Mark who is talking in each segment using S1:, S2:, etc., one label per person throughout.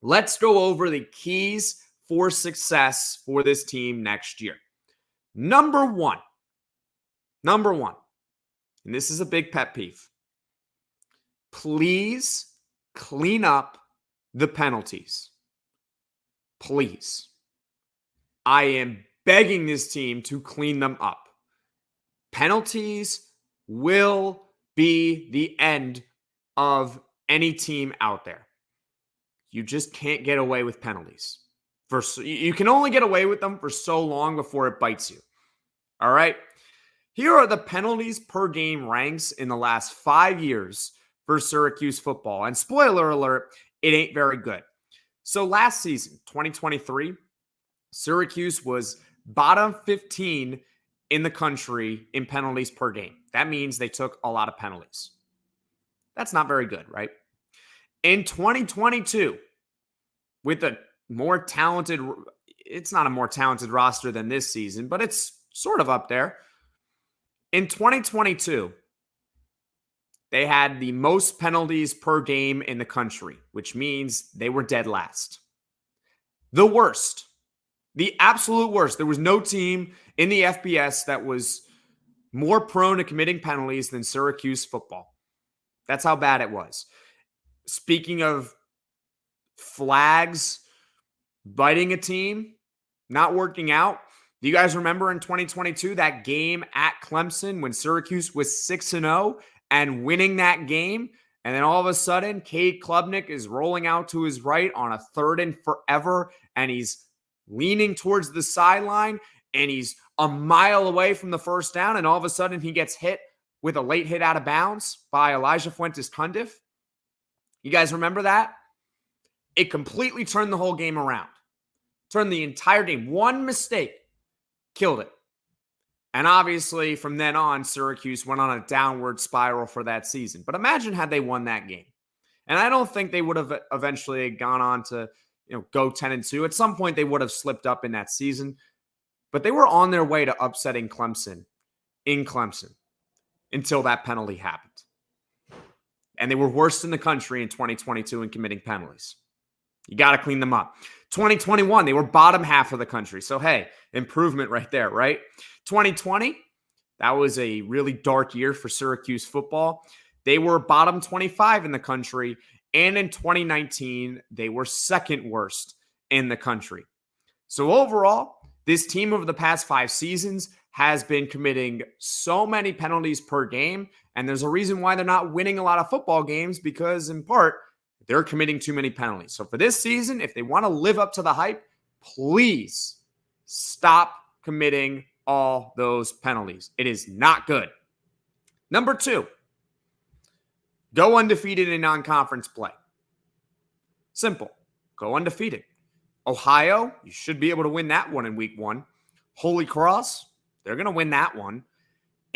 S1: Let's go over the keys for success for this team next year. Number one, and this is a big pet peeve. Please clean up the penalties. Please. I am begging this team to clean them up. Penalties will be the end of any team out there. You just can't get away with penalties. You can only get away with them for so long before it bites you. All right? Here are the penalties per game ranks in the last 5 years for Syracuse football. And spoiler alert, it ain't very good. So last season, 2023, Syracuse was bottom 15 in the country in penalties per game. That means they took a lot of penalties. That's not very good, right? In 2022, with a more talented, it's not a more talented roster than this season, but it's sort of up there. In 2022, they had the most penalties per game in the country, which means they were dead last. The worst, the absolute worst. There was no team in the FBS that was more prone to committing penalties than Syracuse football. That's how bad it was. Speaking of flags biting a team, not working out, do you guys remember in 2022 that game at Clemson when Syracuse was 6-0 and winning that game? And then all of a sudden, Cade Klubnik is rolling out to his right on a 3rd and forever, and he's leaning towards the sideline, and he's a mile away from the first down, and all of a sudden he gets hit with a late hit out of bounds by Elijah Fuentes-Cundiff. You guys remember that? It completely turned the whole game around. Turned the entire game. One mistake killed it. And obviously, from then on, Syracuse went on a downward spiral for that season. But imagine had they won that game. And I don't think they would have eventually gone on to, go 10-2. At some point, they would have slipped up in that season. But they were on their way to upsetting Clemson in Clemson until that penalty happened. And they were worst in the country in 2022 in committing penalties. You got to clean them up. 2021, they were bottom half of the country. So, hey, improvement right there, right? 2020, that was a really dark year for Syracuse football. They were bottom 25 in the country. And in 2019, they were second worst in the country. So overall, this team over the past 5 seasons has been committing so many penalties per game. And there's a reason why they're not winning a lot of football games, because in part, they're committing too many penalties. So for this season, if they want to live up to the hype, please stop committing all those penalties. It is not good. Number 2, go undefeated in non-conference play. Simple. Go undefeated. Ohio, you should be able to win that one in week 1. Holy Cross, they're going to win that one.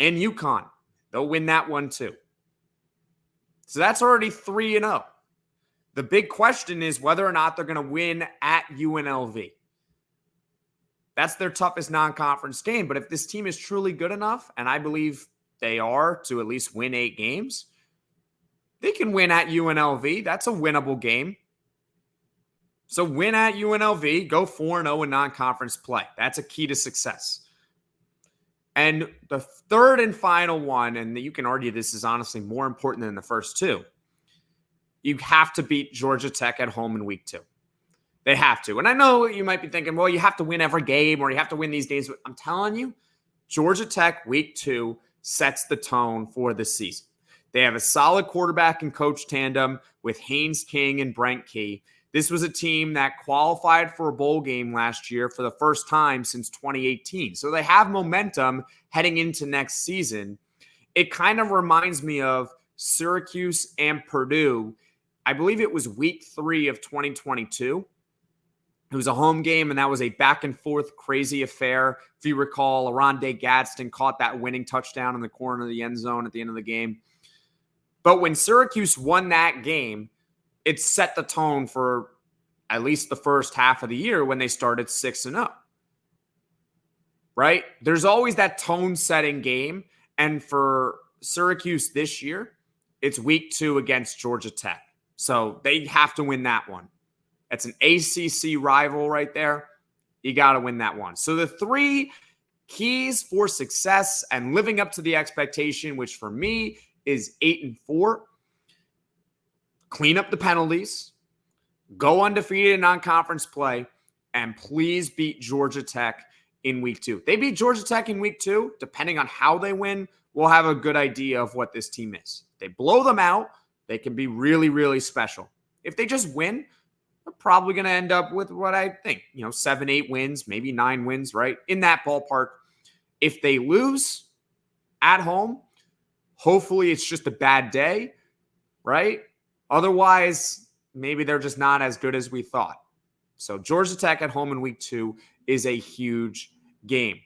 S1: And UConn, they'll win that one too. So that's already 3-0. The big question is whether or not they're going to win at UNLV. That's their toughest non-conference game. But if this team is truly good enough, and I believe they are, to at least win 8 games, they can win at UNLV. That's a winnable game. So win at UNLV, go 4-0 in non-conference play. That's a key to success. And the third and final one, and you can argue this is honestly more important than the first 2, you have to beat Georgia Tech at home in week 2. They have to. And I know you might be thinking, well, you have to win every game or you have to win these games. But I'm telling you, Georgia Tech week 2 sets the tone for the season. They have a solid quarterback and coach tandem with Haynes King and Brent Key. This was a team that qualified for a bowl game last year for the first time since 2018. So they have momentum heading into next season. It kind of reminds me of Syracuse and Purdue. I believe it was week 3 of 2022. It was a home game, and that was a back-and-forth crazy affair. If you recall, Oronde Gadsden caught that winning touchdown in the corner of the end zone at the end of the game. But when Syracuse won that game, it set the tone for at least the first half of the year when they started 6-0. Right? There's always that tone-setting game, and for Syracuse this year, it's week 2 against Georgia Tech. So they have to win that one. That's an ACC rival right there. You got to win that one. So the 3 keys for success and living up to the expectation, which for me is 8-4. Clean up the penalties, go undefeated in non-conference play, and please beat Georgia Tech in week 2. They beat Georgia Tech in week 2. Depending on how they win, we'll have a good idea of what this team is. If they blow them out, they can be really, really special. If they just win, they're probably going to end up with what I think, 7, 8 wins, maybe 9 wins, right? In that ballpark. If they lose at home, hopefully it's just a bad day, right? Otherwise, maybe they're just not as good as we thought. So Georgia Tech at home in week 2 is a huge game.